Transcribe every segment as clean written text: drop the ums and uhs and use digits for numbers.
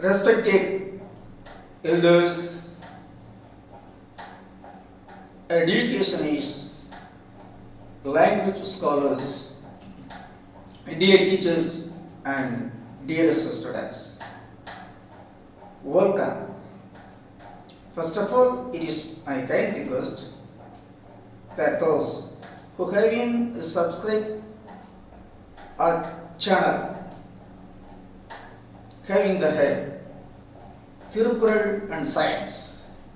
Respected elders, educationists, language scholars, dear teachers and dearest students, welcome. First of all, it is my kind request that those who haven't subscribed our channel having the head Tirukural and Science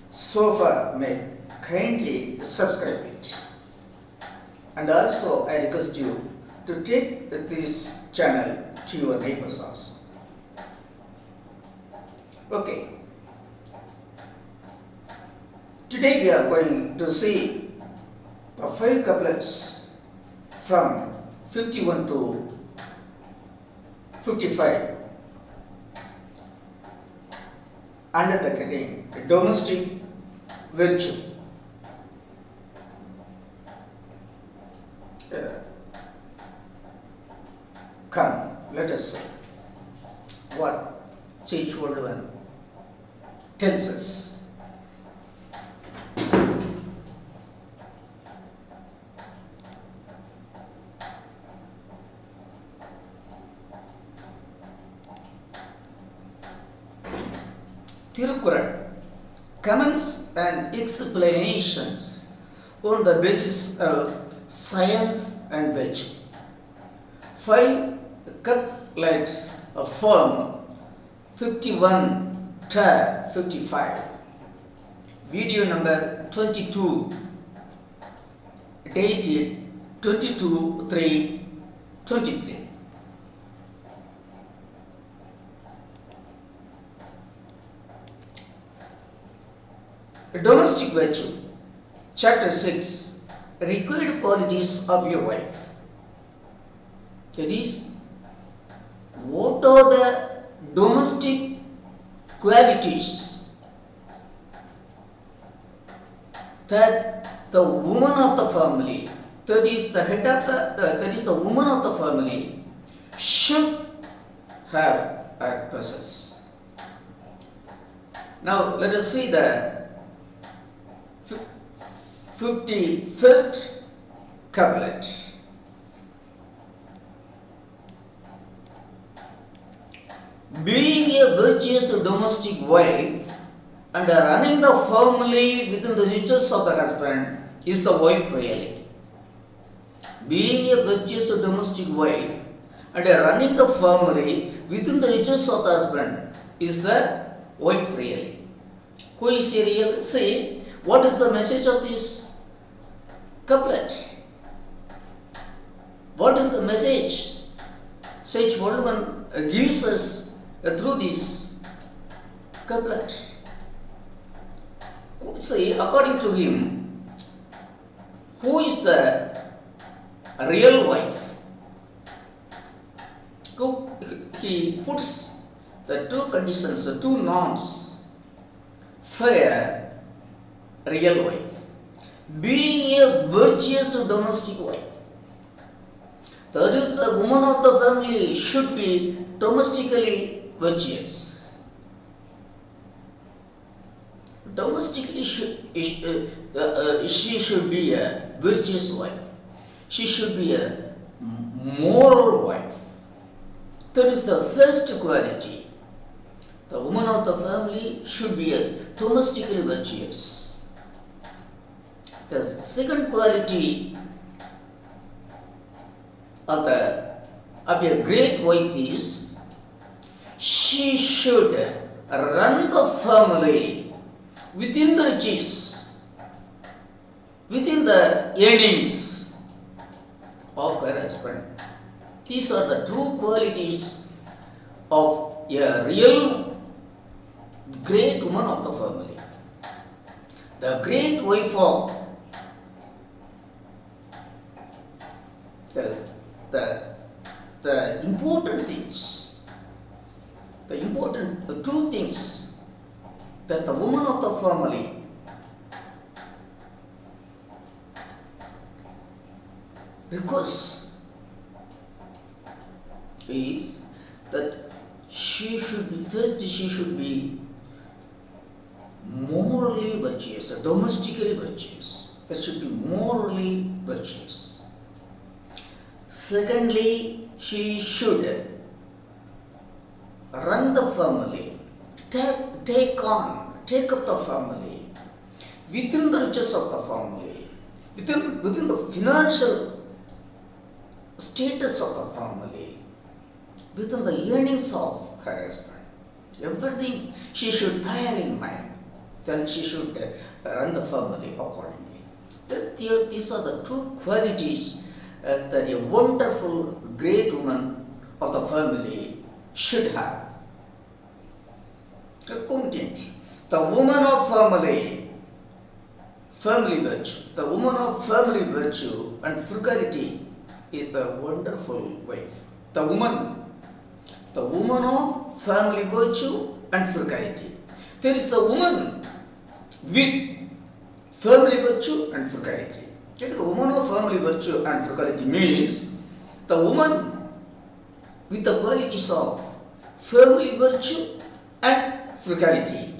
so far may kindly subscribe it, and also I request you to take this channel to your neighbors also. Okay, today we are going to see the 5 couplets from 51 to 55 under the heading Domestic Virtue. Come, let us see what Sage World tells us. Tirukural comments and explanations on the basis of science and virtue. 5 couplets form 51 to 55. Video number 22, dated 22/3/23. Domestic virtue, chapter 6, required qualities of your wife. That is, what are the domestic qualities that the woman of the family, that is the head of that is the woman of the family, should have and possess. Now let us see the 51st couplet. Being a virtuous domestic wife and running the family within the riches of the husband is the wife really. Being a virtuous domestic wife and running the family within the riches of the husband is the wife really. Who is a real? See, what is the message of this couplet? What is the message Sage World gives us through this couplet? See, according to him, who is the real wife? He puts the 2 conditions, the 2 norms for a real wife. Being a virtuous domestic wife, that is, the woman of the family should be domestically virtuous. Domestically, she should be a virtuous wife. She should be a moral wife. That is the first quality. The woman of the family should be a domestically virtuous. The second quality of a great wife is she should run the family within the riches, within the earnings of her husband. These are the true qualities of a real great woman of the family. The great wife of the important things, the important 2 things that the woman of the family requires is that she should be morally virtuous, domestically virtuous. That should be morally virtuous. Secondly, she should run the family, take up the family within the riches of the family, within the financial status of the family, within the earnings of her husband. Everything she should bear in mind. Then she should run the family accordingly. These are the two qualities that a wonderful, great woman of the family should have. Content. The woman of family virtue. The woman of family virtue and frugality is the wonderful wife. The woman of family virtue and frugality. There is the woman with family virtue and frugality. The woman of family virtue and frugality means the woman with the qualities of family virtue and frugality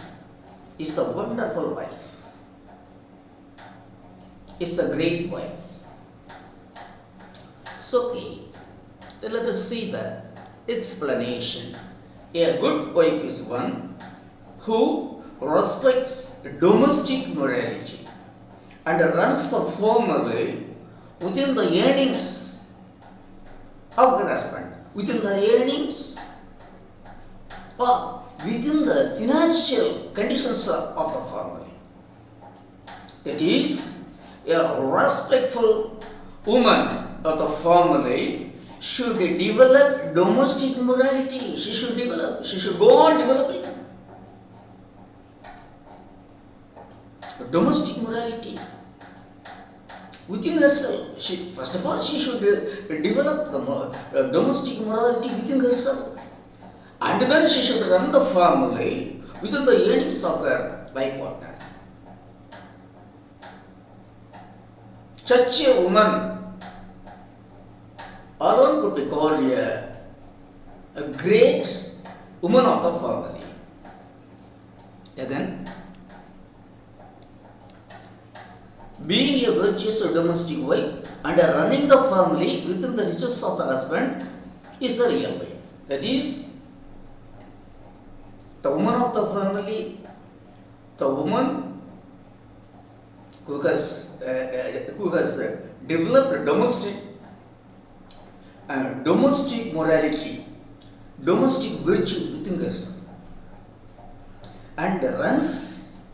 is the wonderful wife, is the great wife. So, okay, let us see the explanation. A good wife is one who respects domestic morality and runs the family within the earnings of her husband, within the earnings or within the financial conditions of the family. That is, a respectful woman of the family should develop domestic morality. She should go on developing domestic morality within herself. First of all, she should develop the domestic morality within herself, and then she should run the family within the earnings of her life partner. Such a woman alone could be called a great woman of the family. Again, being a virtuous domestic wife and running the family within the riches of the husband is the real wife. That is, the woman of the family, the woman who has developed domestic morality, domestic virtue within herself, and runs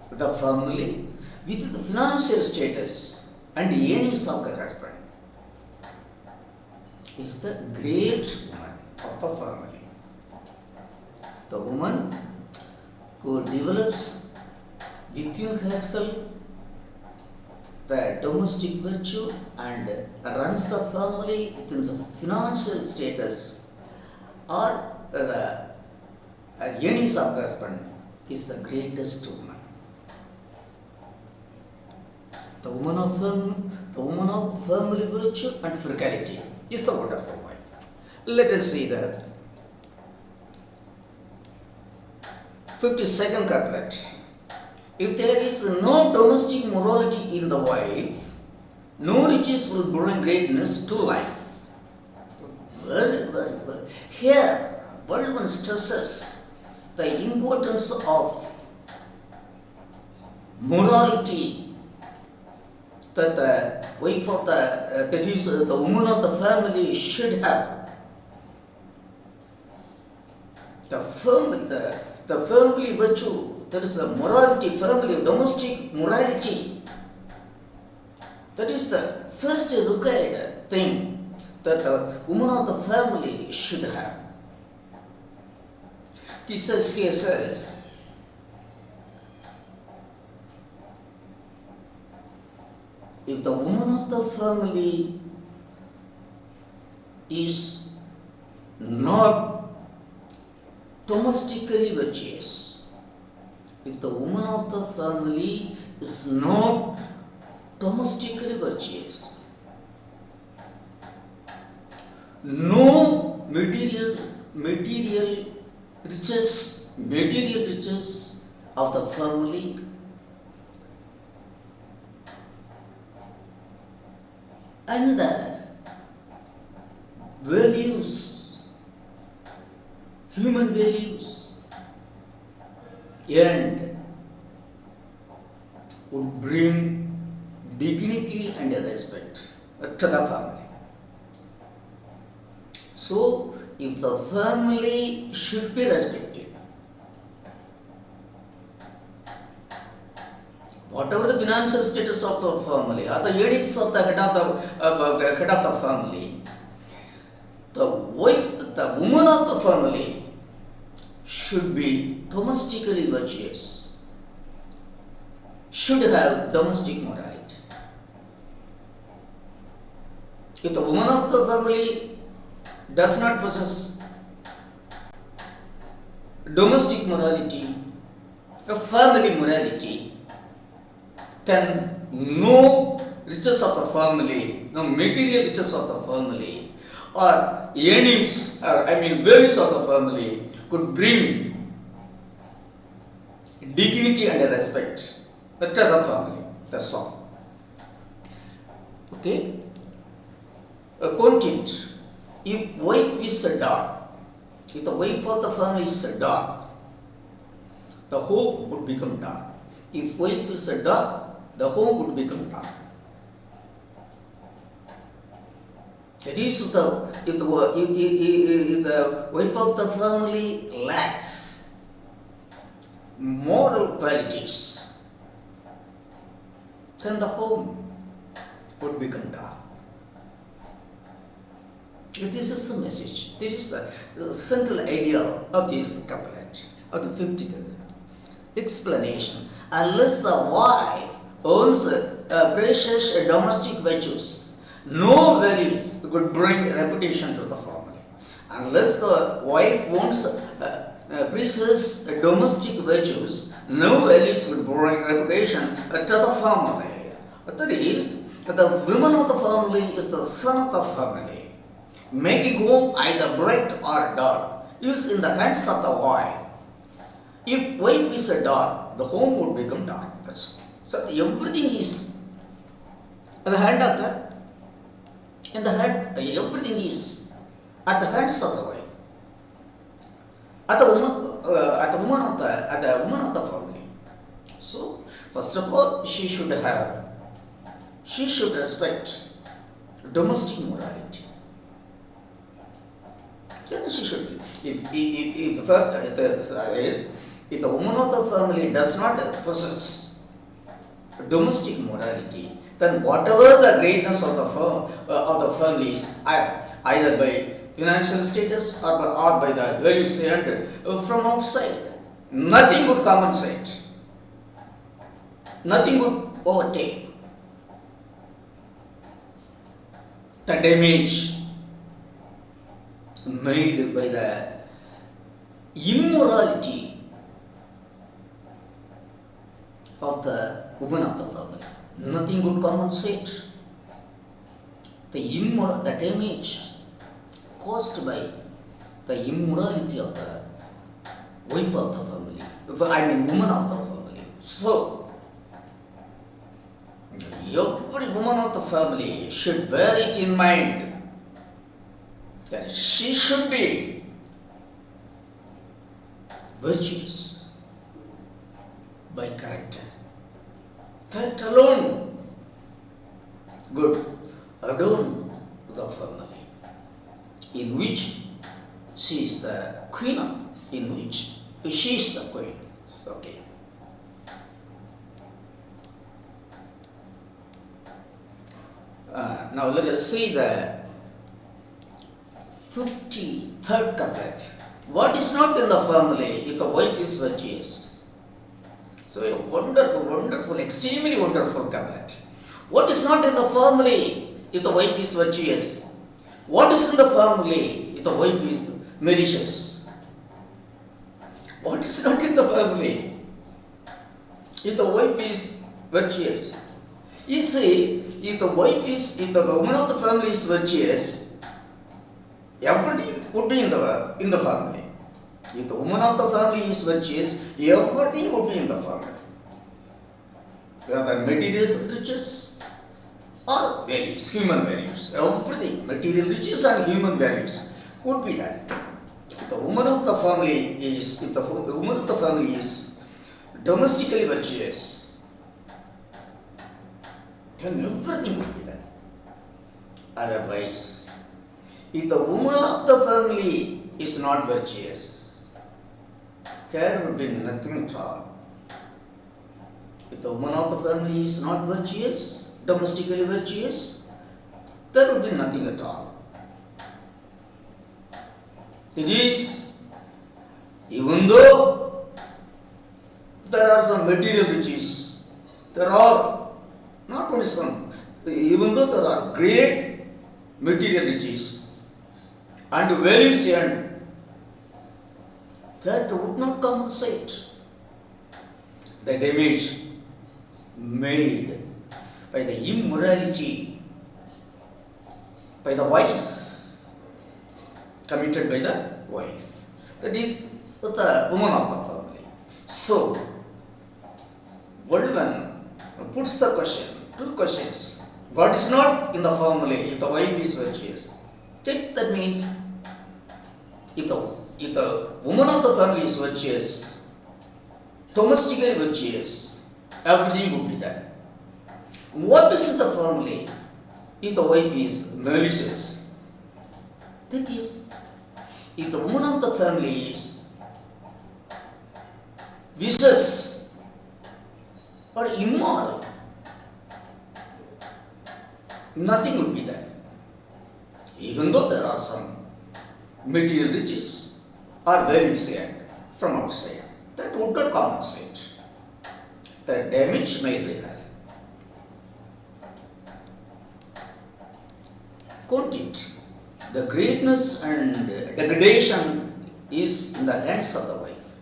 the family with the financial status and earnings of her husband, is the great woman of the family. The woman who develops within herself the domestic virtue and runs the family within the financial status or the earnings of her husband is the greatest woman. The woman of family virtue and frugality is the wonderful wife. Let us see the 52nd couplet. If there is no domestic morality in the wife, no riches will bring greatness to life. Very, very well. Here, Baldwin stresses the importance of morality that the wife of that is the woman of the family should have. The family virtue, that is the morality, family, domestic morality. That is the first required thing that the woman of the family should have. He says, if the woman of the family is not domestically virtuous, if the woman of the family is not domestically virtuous, no material material riches of the family, and the values, human values, and would bring dignity and respect to the family. So, if the family should be respected, whatever the financial status of the family or the earnings of the head of the family, the woman of the family should be domestically virtuous, should have domestic morality. If the woman of the family does not possess domestic morality, a family morality, then no riches of the family, no material riches of the family, or earnings, or values of the family could bring dignity and respect to the family. That's all. Okay? Content. If wife is a dog, if the wife of the family is a dog, the home would become dark. If wife is a dog, the home would become dark. That is, if the wife of the family lacks moral qualities, then the home would become dark. This is the message. This is the central idea of this couplet, of the 50th explanation. Unless the wife owns precious domestic virtues, no values could bring reputation to the family. Unless the wife owns precious domestic virtues, no values would bring reputation to the family. That is, the woman of the family is the son of the family. Making home either bright or dark is in the hands of the wife. If wife is a dark, the home would become dark. So everything is in the hand of everything is at the hands of the wife, at the woman of the family. So first of all, she should respect domestic morality. Then she should be. If the woman of the family does not possess domestic morality, then whatever the greatness of the family is, either by financial status or by the values earned from outside, nothing would compensate, nothing would overtake the damage made by the immorality of the woman of the family. Nothing would compensate the damage caused by the immorality of the wife of the family, woman of the family. So, every woman of the family should bear it in mind that she should be virtuous by character. That alone would adorn the family, in which she is the queen of, in which she is the queen. Okay. Now let us see the 53rd couplet. What is not in the family if the wife is virtuous? So a wonderful, extremely wonderful couplet. What is not in the family if the wife is virtuous? What is in the family if the wife is malicious? What is not in the family if the wife is virtuous? You see, if the woman of the family is virtuous, everything would be in the family. If the woman of the family is virtuous, everything would be in the family. Whether material riches or values, human values, everything, material riches and human values would be there. If the woman of the family is domestically virtuous, then everything would be there. Otherwise, if the woman of the family is not virtuous, there would be nothing at all. If the woman of the family is not virtuous, domestically virtuous, there would be nothing at all. It is, even though there are some material riches, there are not only some, even though there are great material riches and values, and that would not compensate the damage made by the immorality, by the vice committed by the wife. That is the woman of the family. So, World One puts the question, two questions. What is not in the family if the wife is virtuous? That means if the woman of the family is virtuous, domestically virtuous, everything would be there. What is in the family if the wife is malicious? That is, if the woman of the family is vicious or immoral, nothing would be there. Even though there are some material riches or values from outside, that would not compensate the damage made by her. Quote it. The greatness and degradation is in the hands of the wife.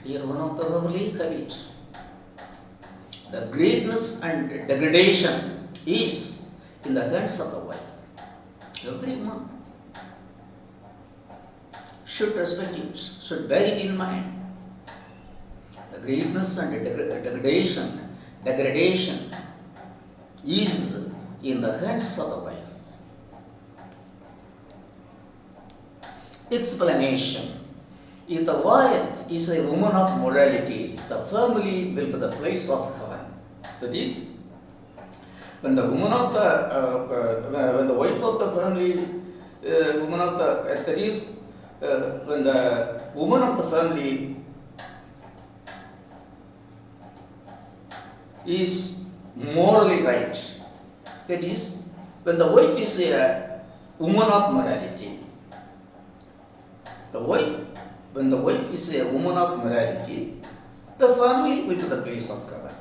Here one of the family have it. The greatness and degradation is in the hands of the wife. Every woman should respect it, should bear it in mind. The greatness and degradation is in the hands of the wife. Explanation. If the wife is a woman of morality, the family will be the place of heaven. So it is, when the woman of when the wife of the family, when the woman of the family is morally right, that is, when the wife is a woman of morality, when the wife is a woman of morality, the family will be the place of heaven.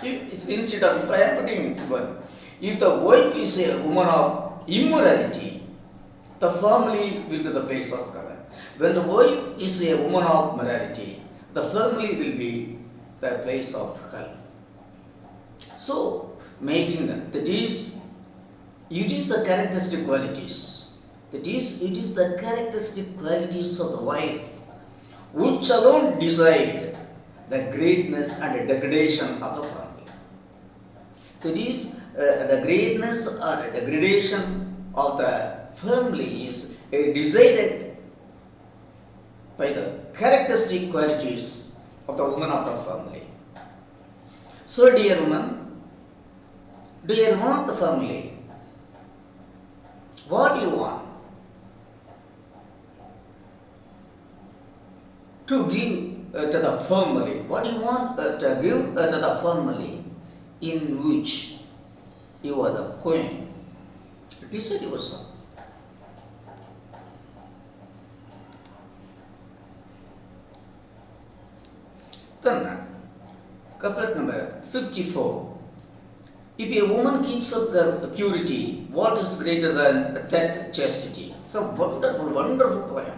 If I am putting one, if the wife is a woman of immorality, the family will be the place of heaven. When the wife is a woman of morality, the family will be the place of hell. So, it is the characteristic qualities. That is, it is the characteristic qualities of the wife which alone decide the greatness and degradation of the family. That is, the greatness or degradation of the family is decided by the characteristic qualities of the woman of the family. So, dear woman of the family, what do you want to give to the family? What do you want to give to the family in which you are the queen? Decide yourself. Then, couplet number 54. If a woman keeps up her purity, what is greater than that chastity? It's a wonderful, wonderful poem.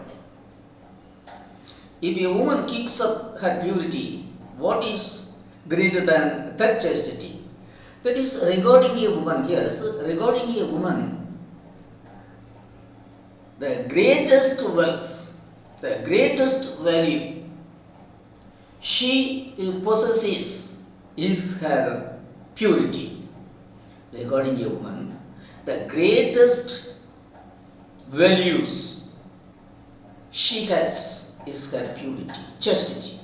If a woman keeps up her purity, what is greater than that chastity? That is regarding a woman here. So regarding a woman the greatest wealth, the greatest value she possesses is her purity. Regarding a woman, the greatest values she has is her purity, chastity.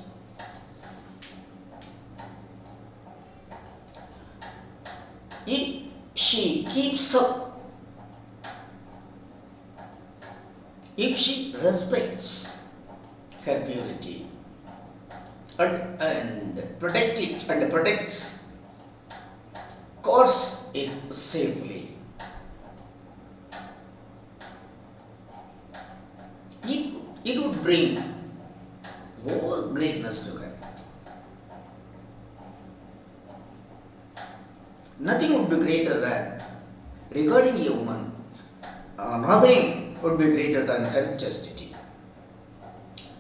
If she keeps up, if she respects her purity and protect it and protects, guards it safely, it would bring all greatness to her. Nothing would be greater than, regarding a woman, nothing would be greater than her chastity.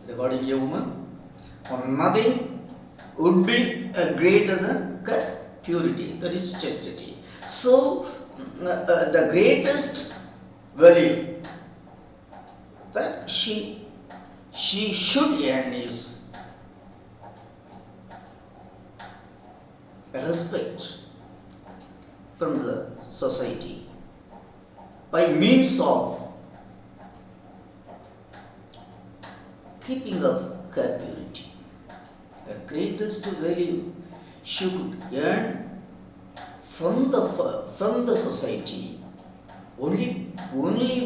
Regarding a woman, nothing would be greater than her purity, that is chastity. So, the greatest value that she should earn is respect from the society by means of keeping up her purity. The greatest value she could earn from the society only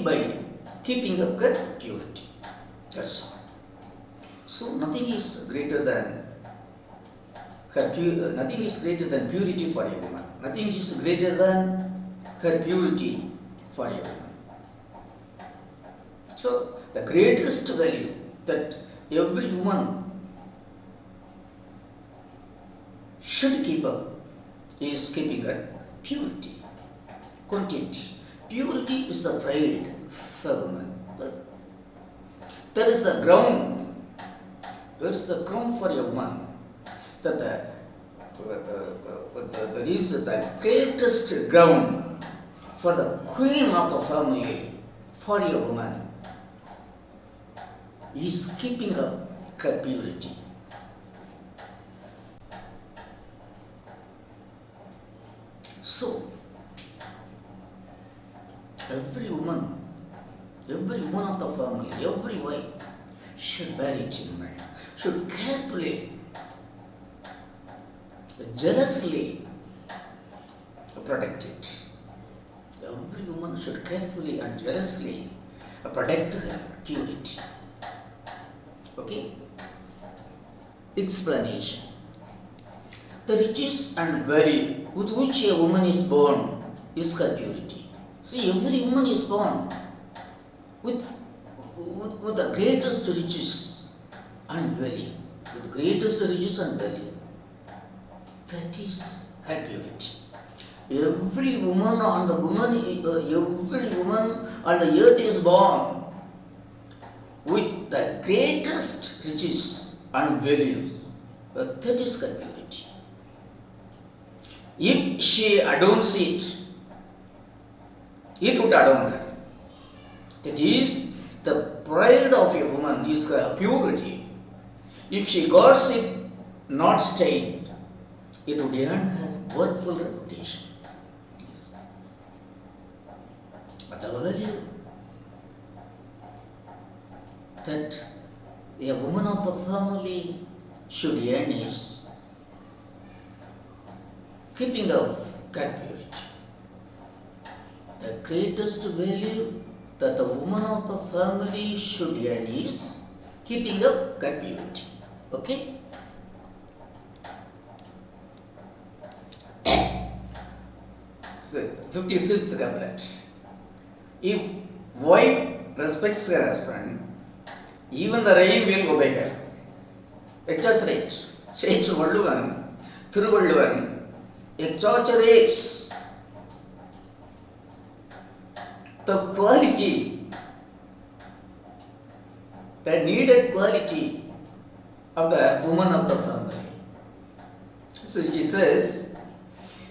by keeping up her purity. That's all. So nothing is greater than nothing is greater than purity for a woman. Nothing is greater than her purity for a woman. So the greatest value that every woman should keep up is keeping her purity. Content. Purity is the pride for woman. That is the ground. That is the ground for a woman. That is the greatest ground for the queen of the family, for a woman, is keeping up her purity. So, every woman of the family, every wife should bear it in mind, should carefully, jealously protect it. Every woman should carefully and jealously protect her purity. Okay? Explanation. The riches and value with which a woman is born is her purity. See, every woman is born with the greatest riches and value. With the greatest riches and value. That is her purity. Every woman on the earth is born with the greatest riches and values. That is her purity. If she adorns it, it would adorn her. That is, the pride of a woman is her purity. If she guards it not stained, it would earn her worthful reputation. But the value that a woman of the family should earn is keeping up her purity. The greatest value that the woman of the family should earn is keeping up her purity. Okay? So, 55th couplet. If wife respects her husband, even the rain will obey her. Exaggerates. Says Valluvan, Thiruvalluvan, exaggerates the quality, the needed quality of the woman of the family. So he says,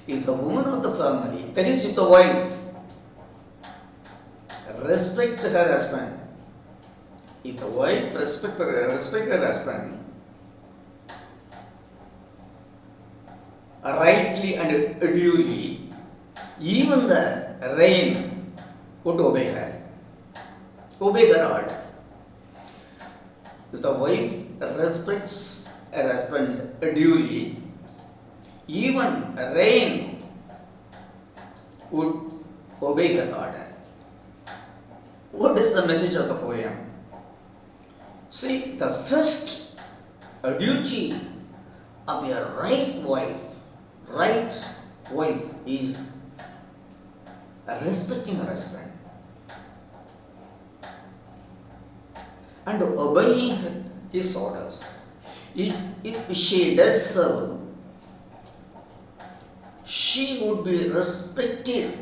if the woman of the family, that is if the wife, respect her husband, if the wife respect her husband rightly and duly, even the rain would obey her order. If the wife respects her husband duly, even rain would obey her order. What is the message of the poem? See, the first duty of a right wife is respecting her husband and obeying his orders. If she does so, she would be respected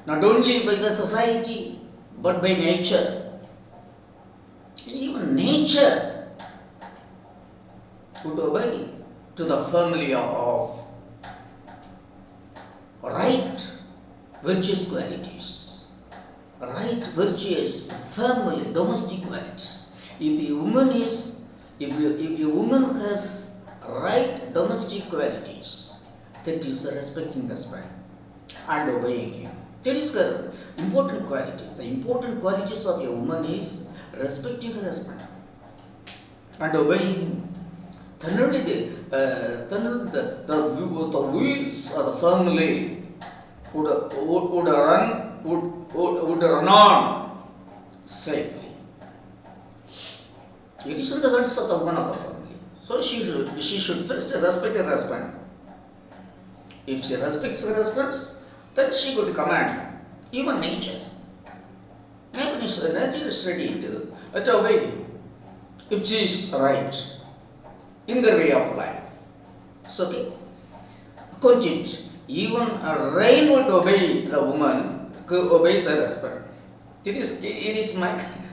not only by the society but by nature. Even nature would obey to the family of right virtuous qualities, right virtuous family domestic qualities. If a woman has right domestic qualities, that is respecting husband and obeying him. There is an important quality. The important qualities of a woman is respecting her husband and obeying him. Then only the wheels of the family would run on safely. It is in the hands of the woman of the family. So she should first respect her husband. If she respects her husband, then she could command even nature. Nature is ready to obey him if she is right in the way of life. So, okay. Continue. Even a rain would obey the woman who obeys her husband. It is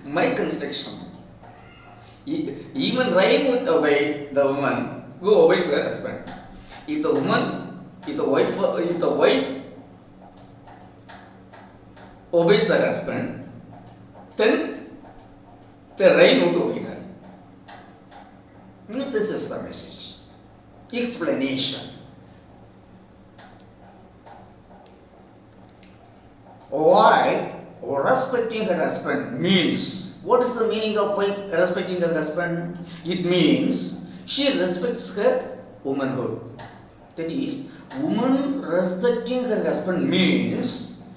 my construction. Even rain would obey the woman who obeys her husband. If the wife obeys her husband, then the rain would obey her. This is the message. Explanation. Wife respecting her husband means, what is the meaning of wife respecting her husband? It means she respects her womanhood. That is, woman respecting her husband means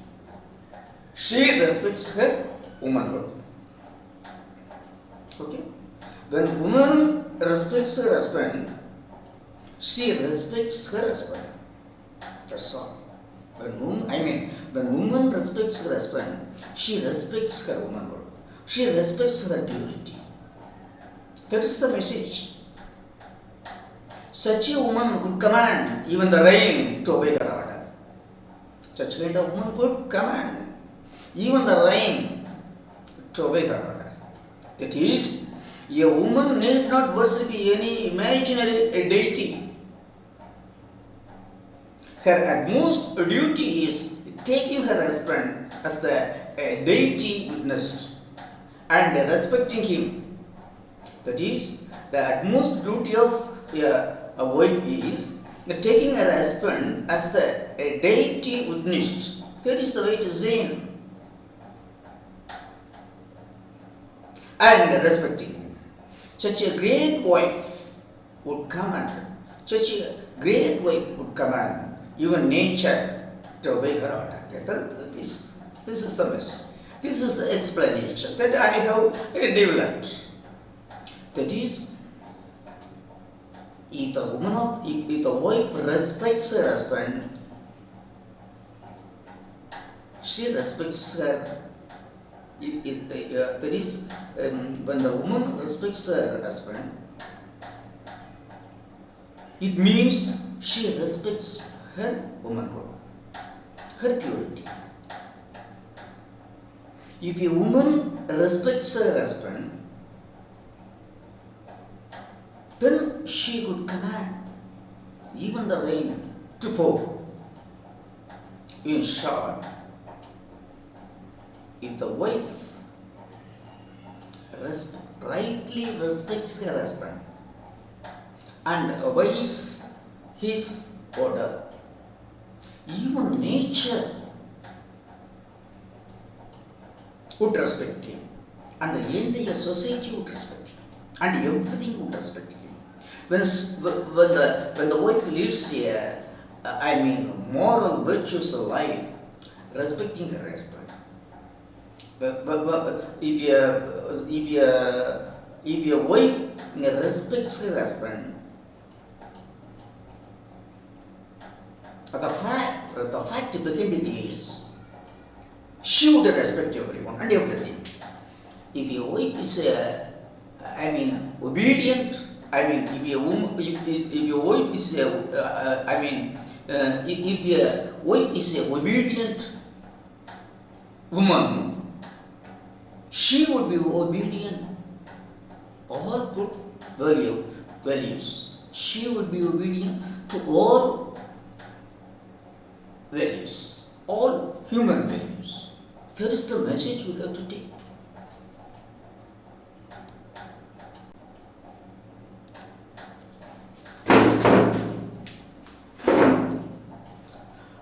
she respects her womanhood. Okay? When woman respects her husband, she respects her husband. That's all. When woman respects her husband, she respects her womanhood. She respects her purity. That is the message. Such a woman could command even the rain to obey her order. Such kind of woman could command even the rain to obey her order. That is, a woman need not worship any imaginary deity. Her utmost duty is taking her husband as the deity witnessed and respecting him. That is, the utmost duty of a wife is taking her husband as the deity witnessed. That is the way to Zen. And respecting him. Such a great wife would command. Such a great wife would command even nature to obey her order. This is the message. This is the explanation that I have developed. That is, if the wife respects her husband, she respects her. That is, when the woman respects her husband, it means she respects her womanhood, her purity. If a woman respects her husband, then she could command even the rain to pour. In short, if the wife rightly respects her husband and obeys his order, even nature would respect him, and the entire society would respect him, and everything would respect him. When the wife leads moral virtuous life, respecting her husband. But if your wife respects her husband, the fact behind it is she would respect everyone and everything. If your wife is obedient, if your wife is if your wife is a obedient woman, she would be obedient all good values. She would be obedient to all values, all human values. That is the message we have to take.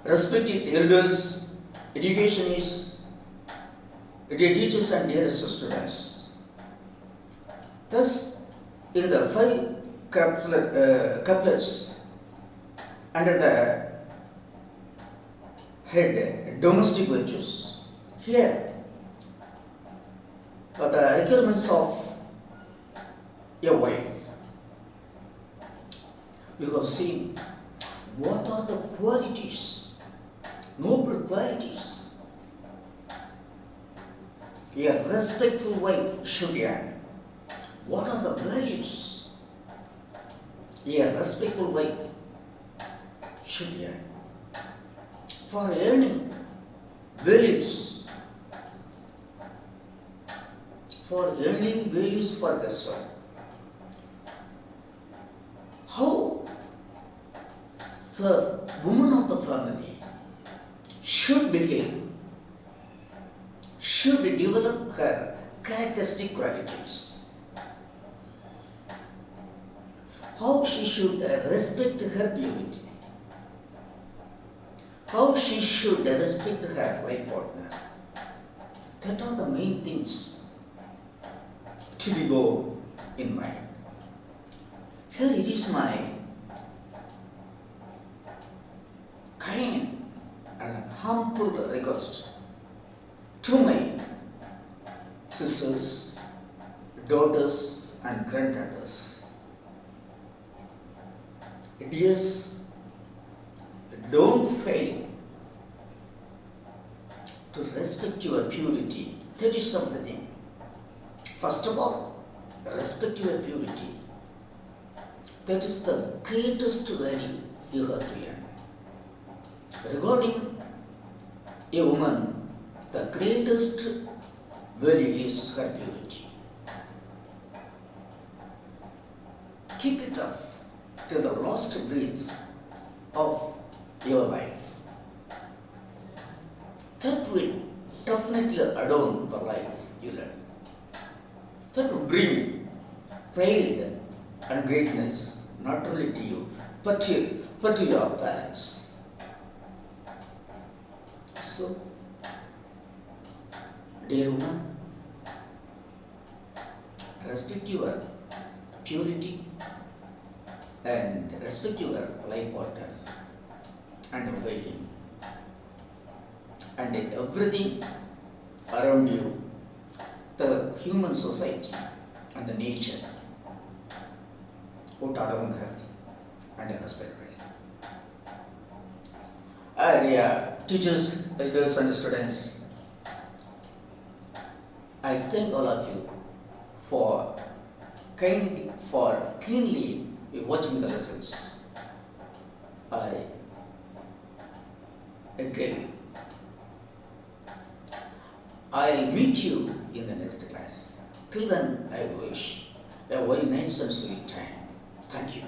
Respected elders, education is dear teachers and dearest students. Thus, in the 5 couplets under the head domestic virtues, here are the requirements of a wife. We have seen what are the qualities, noble qualities a respectful wife should earn. What are the values a respectful wife should earn? For earning values, for herself, how the woman of the family should behave, should develop her characteristic qualities, how she should respect her purity, how she should respect her life partner. That are the main things to be borne in mind. Here it is my kind and humble request to my sisters, daughters and granddaughters. Dears, don't fail to respect your purity. That is something. First of all, respect your purity. That is the greatest value you have to earn. Regarding a woman, the greatest value is her purity. Keep it up till the last breath of your life. That will definitely adorn the life you lead. That will bring pride and greatness not only to you but to your parents. So, dear woman, respect your purity and respect your life partner and obey him. And in everything around you, the human society and the nature would adorn her and respect her. Dear teachers, elders and students, I thank all of you for keenly watching the lessons I gave you. I'll meet you in the next class. Till then, I wish a very nice and sweet time. Thank you.